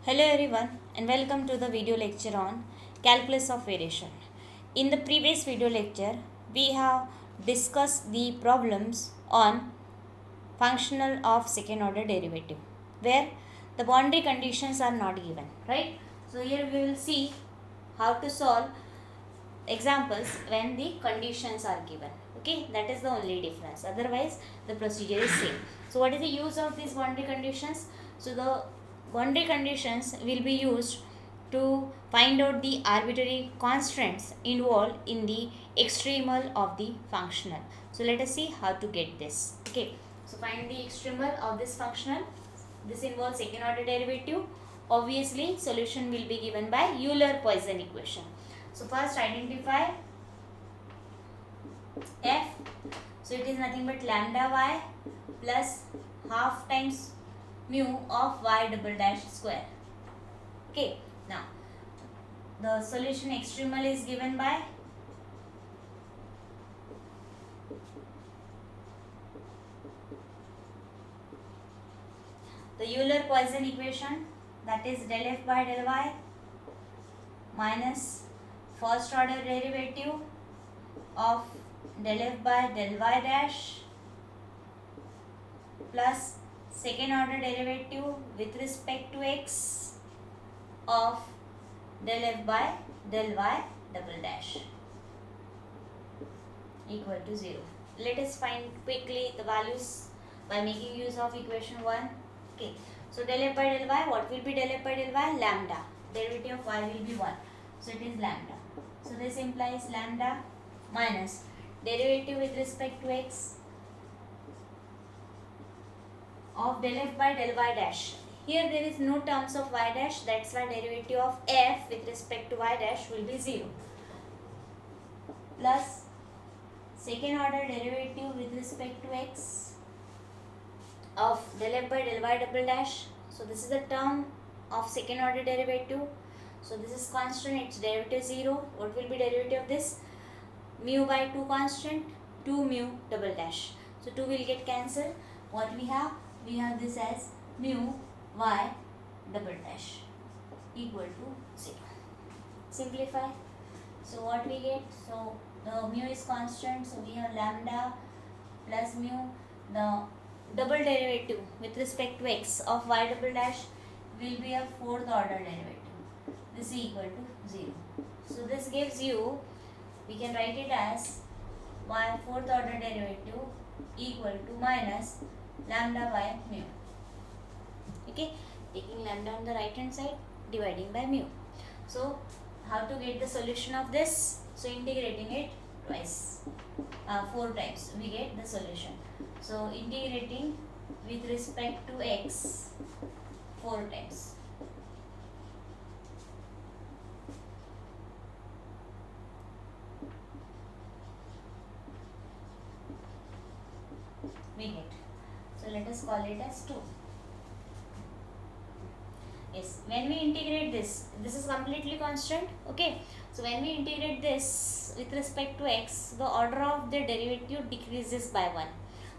Hello everyone and welcome to the video lecture on calculus of variation. In the previous video lecture, we have discussed the problems on functional of second order derivative where the boundary conditions are not given, right? So here we will see how to solve examples when the conditions are given. Okay, that is the only difference. Otherwise, the procedure is same. So what is the use of these boundary conditions? So the boundary conditions will be used to find out the arbitrary constants involved in the extremal of the functional. So let us see how to get this. Okay, so find the extremal of this functional. This involves second order derivative. Obviously, solution will be given by Euler-Poisson equation. So first identify f. So it is nothing but lambda y plus half times mu of y double dash square. Okay, now the solution extremal is given by the Euler-Poisson equation, that is del f by del y minus first order derivative of del f by del y dash plus second order derivative with respect to x of del f by del y double dash equal to 0. Let us find quickly the values by making use of equation 1. Okay, so del f by del y, what will be del f by del y? Lambda. Derivative of y will be 1. So it is lambda. So this implies lambda minus derivative with respect to x of del f by del y dash. Here there is no terms of y dash, that's why derivative of f with respect to y dash will be 0. Plus second order derivative with respect to x of del f by del y double dash. So this is the term of second order derivative. So this is constant, its derivative 0. What will be derivative of this? Mu by 2 constant, 2 mu double dash. So 2 will get cancelled. What we have? We have this as mu y double dash equal to 0. Simplify. So what we get? So the mu is constant, so we have lambda plus mu. The double derivative with respect to x of y double dash will be a fourth order derivative. This is equal to 0. So this gives you, we can write it as y fourth order derivative equal to minus lambda by mu. Okay, taking lambda on the right hand side, dividing by mu. So how to get the solution of this? So integrating it twice, 4 times we get the solution. So integrating with respect to x 4 times. We get. So let us call it as 2. Yes, when we integrate this is completely constant. Okay, so when we integrate this with respect to x, the order of the derivative decreases by 1.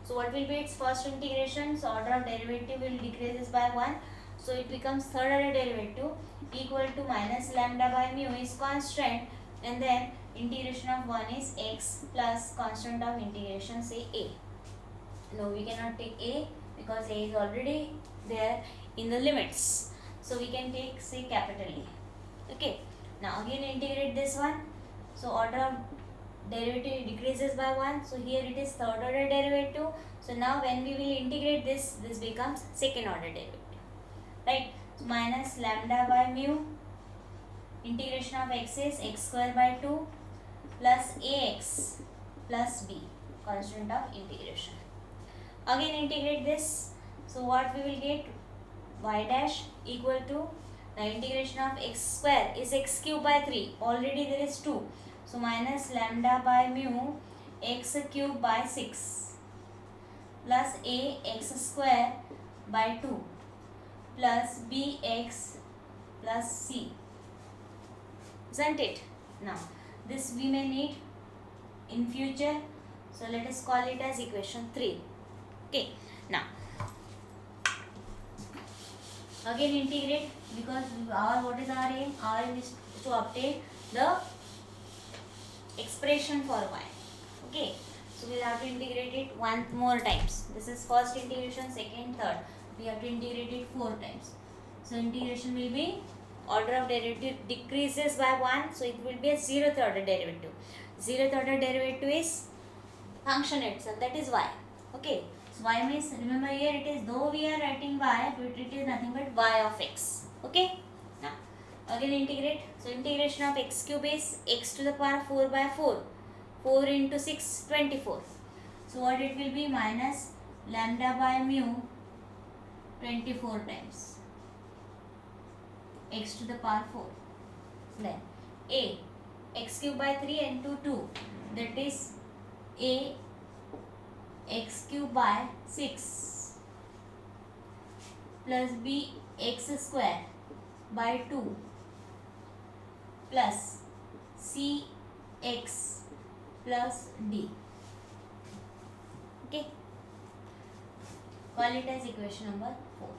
So what will be its first integration? So order of derivative will decreases by 1. So it becomes third order derivative equal to minus lambda by mu is constant, and then integration of 1 is x plus constant of integration, say a. No, we cannot take a because a is already there in the limits. So we can take, say, capital A. Okay. Now again integrate this one. So order of derivative decreases by 1. So here it is third order derivative. So now when we will integrate this becomes second order derivative. Right. So minus lambda by mu. Integration of x is x square by 2 plus ax plus b. Constant of integration. Again integrate this. So what we will get? Y dash equal to, the integration of x square is x cube by 3. Already there is 2. So minus lambda by mu x cube by 6 plus a x square by 2 plus bx plus c. Isn't it? Now this we may need in future. So let us call it as equation 3. Okay. Now Again integrate, because our what is our aim? Our aim is to obtain the expression for y. Okay, so we'll have to integrate it one more times. This is first integration, second, third. We have to integrate it 4 times. So integration will be, order of derivative decreases by 1, so it will be a 0th order derivative. 0th order derivative is function itself, that is y. Okay, so y means, remember here it is, though we are writing y, but it is nothing but y of x. Okay, now again integrate. So integration of x cube is x to the power 4 by 4. 4 into 6, 24. So what it will be? Minus lambda by mu 24 times x to the power 4. Then a, x cube by 3 into 2, that is a x cube by 6 plus b x square by 2 plus c x plus d. Okay, call it as equation number 4.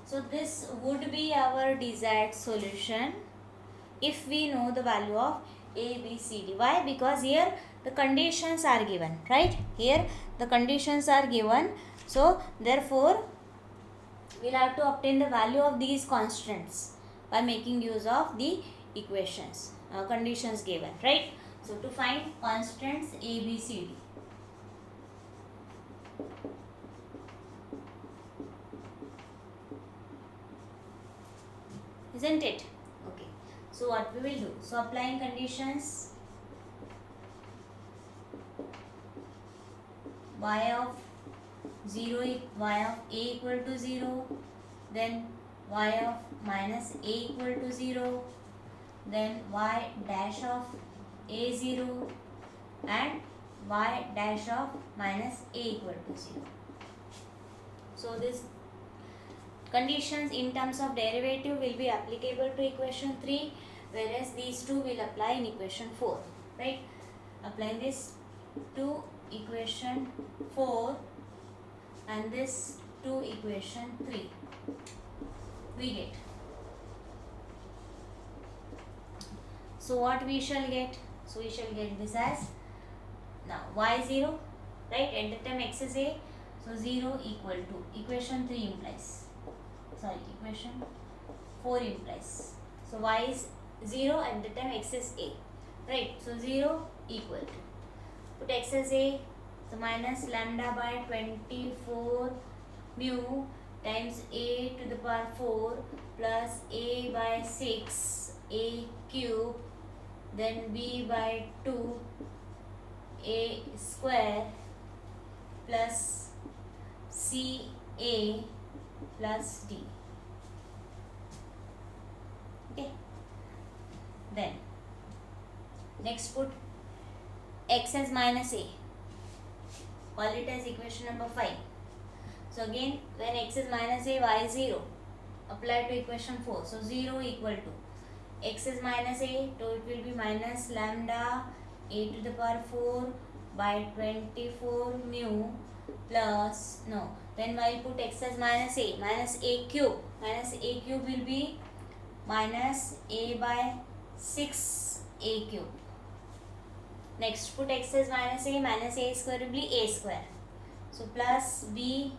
So this would be our desired solution if we know the value of a, b, c, d. Why? Because here the conditions are given, right? Here the conditions are given, so therefore we'll have to obtain the value of these constants by making use of the equations, conditions given, right? So to find constants a, b, c, d. Isn't it? Okay. So what we will do? So applying conditions, y of 0, y of a equal to 0, then y of minus a equal to 0, then y dash of a 0 and y dash of minus a equal to 0. So this conditions in terms of derivative will be applicable to equation 3, whereas these two will apply in equation 4, right? Applying this to equation 4 and this to equation 3, we get. So what we shall get? So we shall get this as, now y 0, right? At the time x is a, so 0 equal to, equation 3 implies, sorry, equation 4 implies. So y is 0 and the time x is a, right? So 0 equal to, put x as a, so minus lambda by 24 mu times a to the power 4 plus a by 6 a cube, then b by 2 a square plus c a plus d. Okay, then next put x as minus a, call it as equation number 5. So again, when x is minus a, y is 0, apply to equation 4. So 0 equal to, x is minus a, so it will be minus lambda a to the power 4 by 24 mu plus, no, then while put x as minus a cube will be minus a by 6 a cube. Next put x as minus a square will be a square, so plus b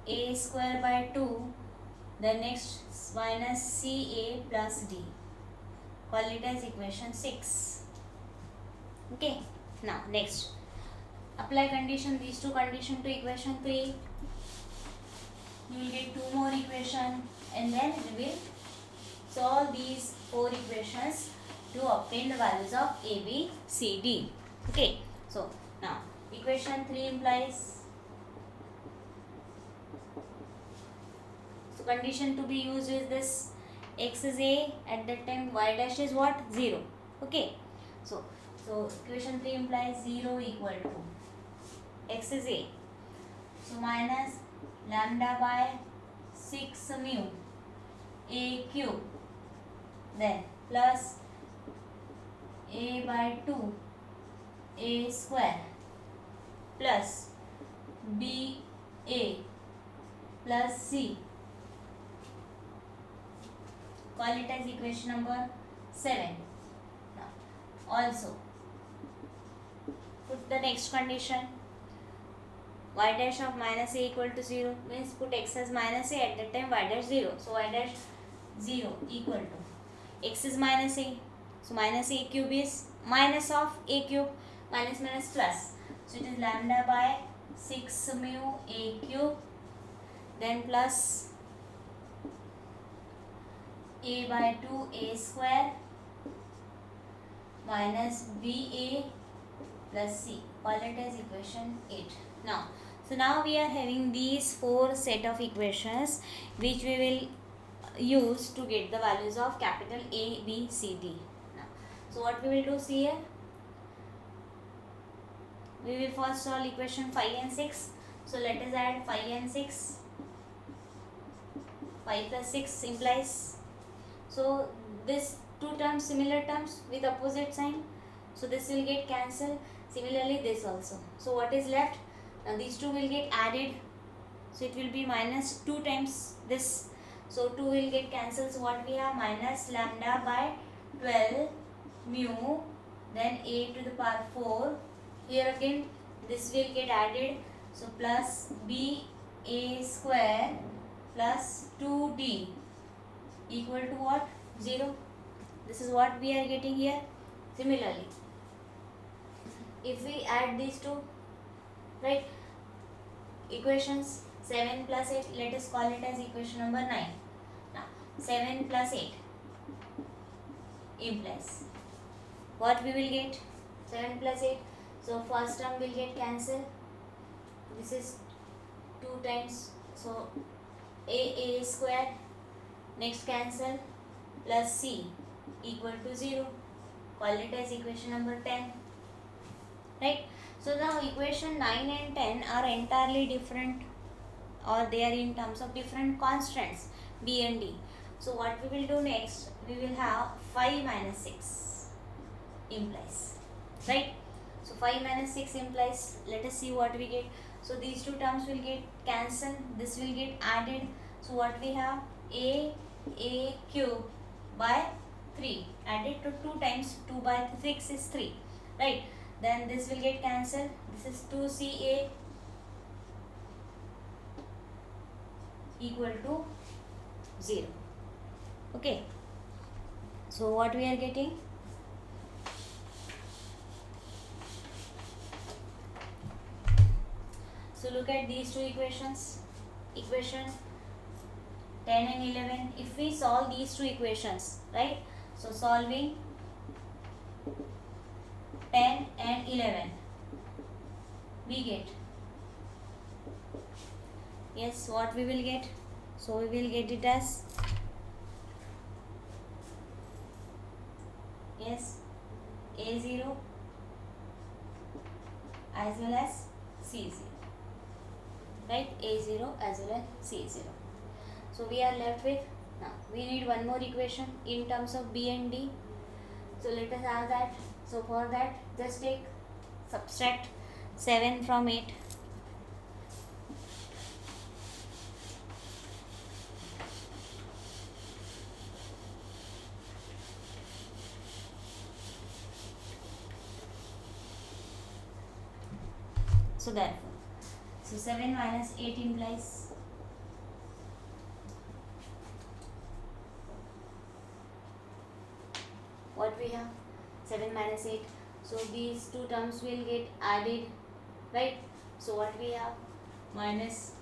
a square by 2, then next minus c a plus d, call it as equation 6. Okay, now next apply condition, these two condition to equation 3, you will get 2 more equation and then we will solve these 4 equations to obtain the values of a, b, c, d. Okay, so now equation 3 implies, so condition to be used is this, x is a, at that time y dash is what? 0. Okay, so equation 3 implies 0 equal to, x is a, so minus lambda by 6 mu a cube, then plus a by 2 a square plus b a plus c Call it as equation number 7. Now, also put the next condition. Y dash of minus a equal to 0 means put x as minus a, at that time y dash 0. So y dash 0 equal to x is minus a. So minus a cube is minus of a cube, minus minus plus. So it is lambda by 6 mu a cube, then plus a by 2 a square minus ba plus c. Call it as equation 8. Now, so now we are having these 4 set of equations which we will use to get the values of capital A, B, C, D. Now, so what we will do, see here, we will first solve equation 5 and 6. So let us add 5 and 6. 5 plus 6 implies, so this two terms, similar terms with opposite sign, so this will get cancelled. Similarly this also. So what is left? Now these two will get added, so it will be minus 2 times this. So 2 will get cancelled. So what we have, minus lambda by 12 mu, then a to the power 4. Here again this will get added. So plus b a square plus 2d equal to what? 0. This is what we are getting here. Similarly, if we add these two, right, equations 7 plus 8, let us call it as equation number 9. Now 7 plus 8 implies what we will get? 7 plus 8. So first term will get cancelled. This is 2 times. So a square, next cancel, plus c equal to 0. Call it as equation number 10. Right. So now equation 9 and 10 are entirely different, or they are in terms of different constants b and d. So what we will do next, we will have 5 minus 6 implies, right? So 5 minus 6 implies, let us see what we get. So these two terms will get cancelled, this will get added. So what we have, a cube by 3 added to 2 times 2 by 6 is 3, right? Then this will get cancelled. This is 2ca equal to 0. Okay. So what we are getting? So look at these two equations. Equation 10 and 11. If we solve these two equations, right? So solving 10 and 11, we get, yes, what we will get? So we will get it as, yes, a0 as well as c0, right? a0 as well as c0. So we are left with, now we need one more equation in terms of b and d. So let us have that. So for that, just take, subtract 7 from 8. So therefore, so 7 minus 8 implies, what we have, 7 minus 8. So these two terms will get added, right? So what we have, minus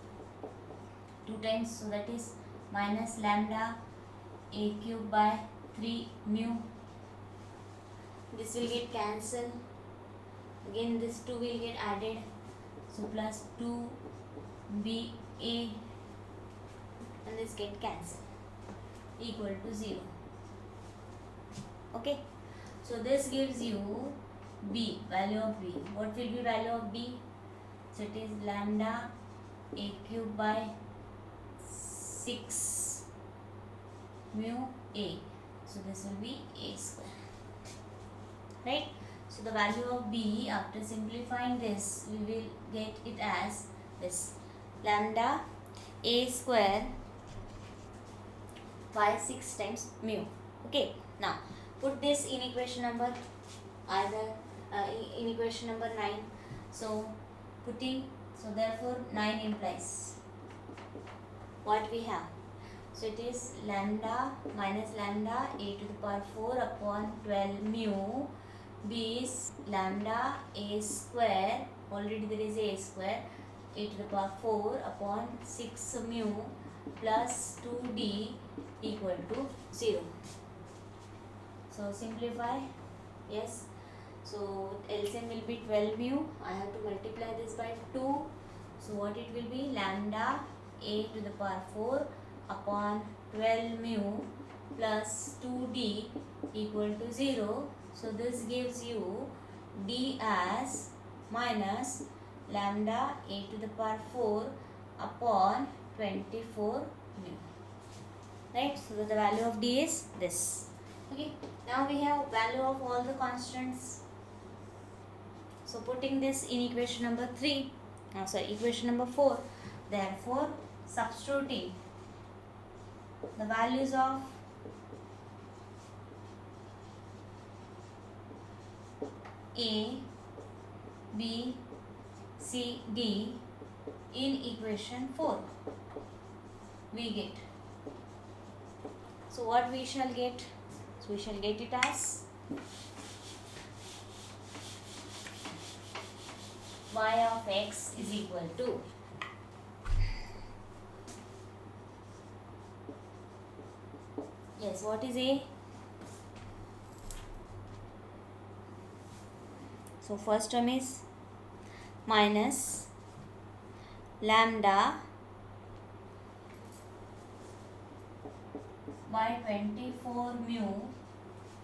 2 times, so that is minus lambda a cube by 3 mu. This will get cancelled. Again this 2 will get added. So plus 2ba and this get cancelled equal to 0. Okay. So this gives you b, value of b. What will be value of b? So it is lambda a cube by 6 mu a. So this will be a square, right? So the value of b, after simplifying this, we will get it as this, lambda a square by 6 times mu. Okay, now put this in equation number either in equation number 9. So putting, so therefore 9 implies what we have. So it is lambda minus lambda a to the power 4 upon 12 mu. B is lambda a square, already there is a square, a to the power 4 upon 6 mu plus 2d equal to 0. So simplify, yes. So LCM will be 12 mu. I have to multiply this by 2. So what it will be? Lambda a to the power 4 upon 12 mu plus 2d equal to 0. So this gives you d as minus lambda a to the power 4 upon 24 mu. Right? So the value of d is this. Okay. Now we have value of all the constants. So putting this in equation number 3, equation number 4, therefore substituting the values of A, B, C, D in equation 4, we get. So what we shall get? So we shall get it as y of x is equal to yes, what is A? So first term is minus lambda by 24 mu,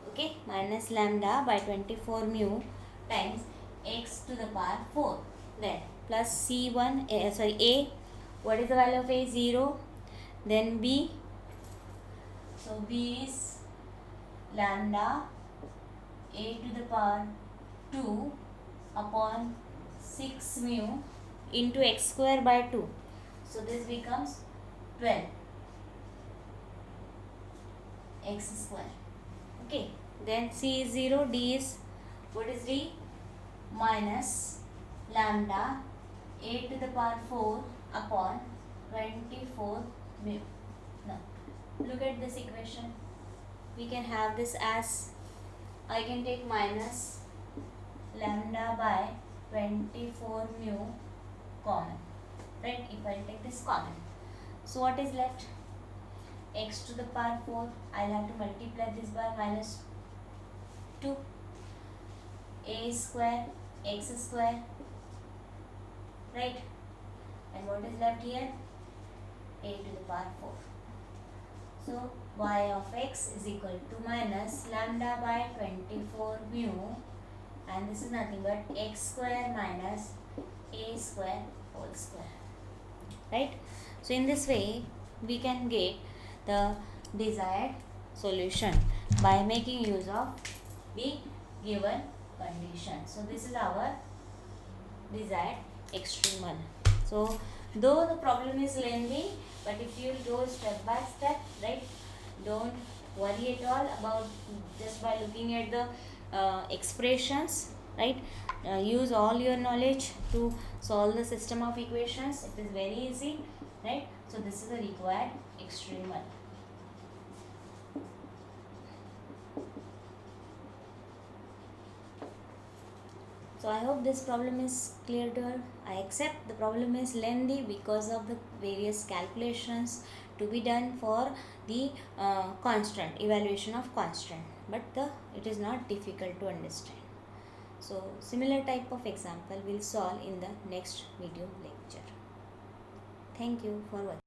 okay, minus lambda by 24 mu times x to the power 4, then plus C1, A, what is the value of A? 0, then B, so B is lambda a to the power 2 upon 6 mu into x square by 2, so this becomes 12 x square. Okay, then C is 0, D is, what is D? Minus lambda a to the power 4 upon 24 mu. Now look at this equation. We can have this as, I can take minus lambda by 24 mu common, right? If I take this common, so what is left? X to the power 4, I'll have to multiply this by minus 2, a square, x square, right? And what is left here? A to the power 4. So y of x is equal to minus lambda by 24 mu, and this is nothing but x square minus a square whole square, right? So in this way we can get the desired solution by making use of the given condition. So this is our desired extremal. So though the problem is lengthy, but if you go step by step, right, don't worry at all about just by looking at the expressions, right? Use all your knowledge to solve the system of equations. It is very easy, right? So this is the required extremal. So I hope this problem is clear to all. I accept the problem is lengthy because of the various calculations to be done for the constant, evaluation of constant, but it is not difficult to understand. So similar type of example we'll solve in the next video lecture. Thank you for watching.